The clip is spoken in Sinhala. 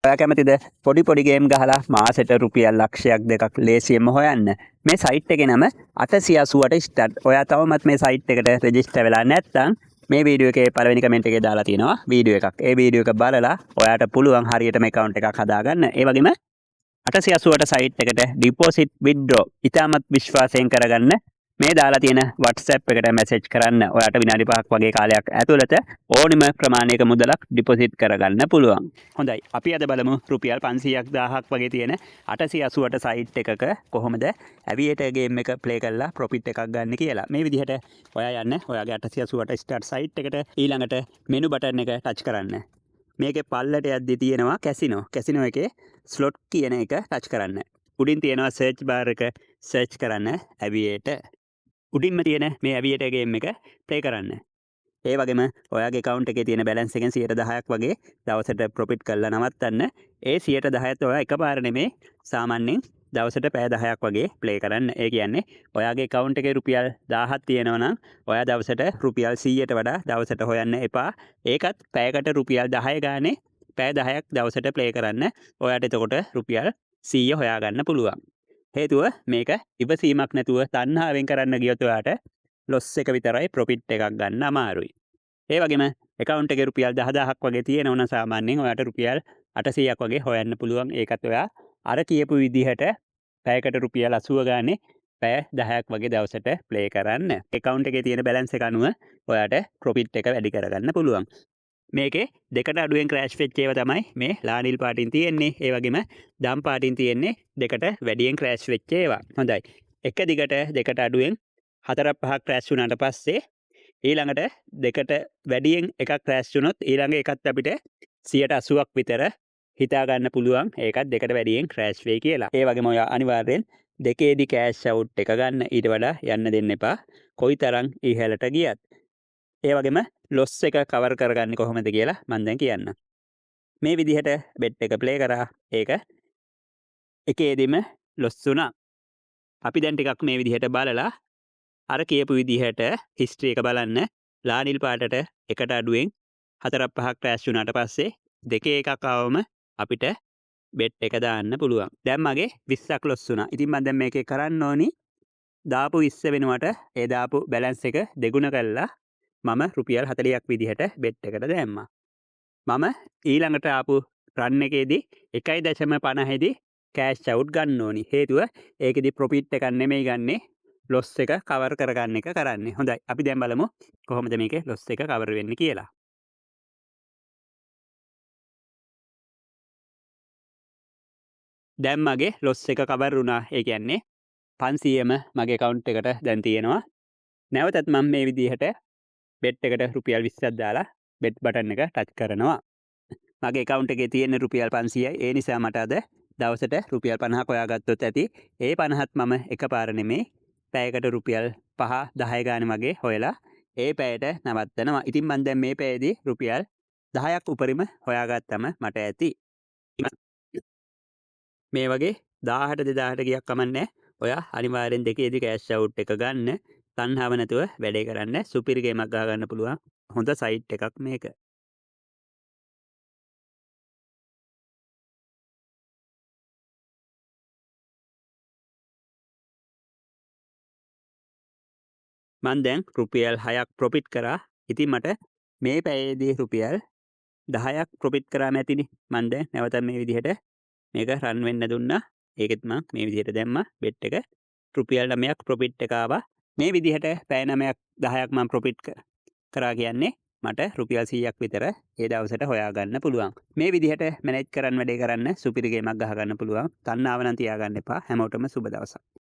ඔයා කැමතිද පොඩි ගේම් ගහලා මාසෙට රුපියල් ලක්ෂයක් දෙකක් ලේසියෙන්ම හොයන්න? මේ සයිට් එකේ නම 880ට ස්ටාර්ට්. ඔයා තවමත් මේ සයිට් එකට රෙජිස්ටර් වෙලා නැත්නම් මේ වීඩියෝ එකේ පළවෙනි කමෙන්ට් එකේ දාලා තියෙනවා වීඩියෝ එකක්. ඒ වීඩියෝ එක බලලා ඔයාට පුළුවන් හරියටම account එකක් හදාගන්න. ඒ වගේම 880ට සයිට් එකට ඩිපොසිට් විත්ඩ්‍රෝ ඉතාමත් විශ්වාසයෙන් කරගන්න මේ දාලා තියෙන WhatsApp එකට මැසේජ් කරන්න. ඔයාට විනාඩි 5ක් වගේ කාලයක් ඇතුළත ඕනිම ප්‍රමාණයක මුදලක් ඩිපොසිට් කරගන්න පුළුවන්. හොඳයි. අපි අද බලමු රුපියල් 500ක් 1000ක් වගේ තියෙන 880ට සයිට් එකක කොහොමද ඇවියේටර් ගේම් එක ප්ලේ කරලා ප්‍රොෆිට් එකක් ගන්න කියලා. මේ විදිහට ඔයා යන්න ඔයාගේ 880ට ස්ටාර්ට් සයිට් එකට ඊළඟට මෙනු බටන් එක ටච් කරන්න. මේකේ පල්ලට යද්දි තියෙනවා කැසිනෝ එකේ ස්ලොට් කියන එක ටච් කරන්න. උඩින් තියෙනවා සර්ච් බාර් එක සර්ච් කරන්න ඇවියේටර්. උඩින්ම තියෙන මේ ඇවියේටර් ගේම් එක ප්ලේ කරන්න. ඒ වගේම ඔයාගේ account එකේ තියෙන balance එකෙන් 10%ක් වගේ දවසට profit කරලා නවත්තන්න. ඒ 10%ත් ඔයා එකපාර නෙමෙයි සාමාන්‍යයෙන් දවසට පැය 10ක් වගේ play කරන්න. ඒ කියන්නේ ඔයාගේ account එකේ රුපියල් 1000ක් තියෙනවා නම් ඔයා දවසට රුපියල් 100ට වඩා දවසට හොයන්න එපා. ඒකත් පැයකට රුපියල් 10 ගානේ පැය 10ක් දවසට play කරන්න. ඔයාට එතකොට රුපියල් 100 හොයාගන්න පුළුවන්. හේතුව මේක ඉවසීමක් නැතුව තණ්හාවෙන් කරන්න ගියොත් ඔයාට loss එක විතරයි profit එකක් ගන්න අමාරුයි. ඒ වගේම account එකේ රුපියල් 10000ක් වගේ තියෙනවා නම් සාමාන්‍යයෙන් ඔයාට රුපියල් 800ක් වගේ හොයන්න පුළුවන්. ඒකත් ඔයා අර කියපු විදිහට පැයකට රුපියල් 80 ගානේ පැය 10ක් වගේ දවසට play කරන්න. account එකේ තියෙන balance එක අනුව ඔයාට profit එක වැඩි කරගන්න පුළුවන්. මේකේ දෙකට අඩුවෙන් ක්‍රෑෂ් වෙච්ච ඒවා තමයි මේ ලානිල් පාටින් තියෙන්නේ. ඒ වගේම දම් පාටින් තියෙන්නේ දෙකට වැඩියෙන් ක්‍රෑෂ් වෙච්ච ඒවා. හොඳයි. එක දිගට දෙකට අඩුවෙන් 4-5ක් ක්‍රෑෂ් වුණාට පස්සේ ඊළඟට දෙකට වැඩියෙන් එකක් ක්‍රෑෂ් වුණොත් ඊළඟ එකත් අපිට 80ක් විතර හිතා ගන්න පුළුවන්. ඒකත් දෙකට වැඩියෙන් ක්‍රෑෂ් වෙයි කියලා. ඒ වගේම ඔයා අනිවාර්යෙන් දෙකේදි කෑෂ් අවුට් එක ගන්න. ඊට වඩා යන්න දෙන්න එපා. කොයිතරම් ඉහළට ගියත්. ඒ වගේම loss එක cover කරගන්නේ කොහොමද කියලා මම දැන් කියන්නම්. මේ විදිහට bet එක play කරා. ඒක එකේදීම loss වුණා. අපි දැන් ටිකක් මේ විදිහට බලලා අර කියපු විදිහට history එක බලන්න. ලානිල් පාටට එකට අඩුවෙන් 4-5ක් ක්‍රෑෂ් වුණාට පස්සේ දෙකේ එකක් ආවම අපිට bet එක දාන්න පුළුවන්. දැන් මගේ 20ක් loss වුණා. ඉතින් මම දැන් මේකේ කරන්න ඕනි දාපු 20 වෙනුවට ඒ දාපු balance එක දෙගුණ කරලා මම රුපියල් 40ක් විදිහට bet එකට දැම්මා. මම ඊළඟට ආපු run එකේදී 1.50දී cash out ගන්න ඕනි. හේතුව ඒකෙදි profit එකක් නෙමෙයි ගන්නෙ loss එක cover කරගන්න එක කරන්නේ. හොඳයි. අපි දැන් බලමු කොහොමද මේකේ loss එක cover වෙන්නේ කියලා. දැන් මගේ loss එක cover වුණා. ඒ කියන්නේ 500ම මගේ account එකට දැන් තියෙනවා. නැවතත් මම මේ විදිහට bet එකට රුපියල් 20ක් දාලා bet බටන් එක ටච් කරනවා. මගේ account එකේ තියෙන රුපියල් 500යි. ඒ නිසා මට අද දවසට රුපියල් 50ක් හොයාගත්තොත් ඇති. ඒ 50ත් මම එකපාර නෙමෙයි පැයකට රුපියල් 5-10 ගානේ වගේ හොයලා ඒ පැයට නවත්තනවා. ඉතින් මම දැන් මේ පැයේදී රුපියල් 10ක් උපරිම හොයාගත්තම මට ඇති. මේ වගේ 1000ට 2000ට ගියක් කමන්නේ. ඔයා අනිවාර්යෙන් දෙකේදී cash out එක ගන්න. තණ්හාව නැතුව වැඩේ කරන්න. සුපිරි ගේමක් ගහ ගන්න පුළුවන්. හොඳ සයිට් එකක් මේක. මම දැන් රුපියල් 6ක් ප්‍රොෆිට් කරා. ඉතින් මට මේ පැයේදී රුපියල් 10ක් ප්‍රොෆිට් කරාම ඇතිනේ. මම දැන් නැවත මේ විදිහට මේක රන් වෙන්න දුන්නා. ඒකෙත් මම මේ විදිහට දැම්මා bet එක. රුපියල් 9ක් ප්‍රොෆිට් එක ආවා. මේ විදිහට පැය 9ක් 10ක් මම ප්‍රොෆිට් කරා කියන්නේ මට රුපියල් 100ක් විතර ඒ දවසට හොයා ගන්න පුළුවන්. මේ විදිහට මැනේජ් කරන්න වැඩේ කරන්න සුපිරි ගේමක් ගහ ගන්න පුළුවන්. තණ්හාව නම් තියාගන්න එපා. හැමෝටම සුබ දවසක්.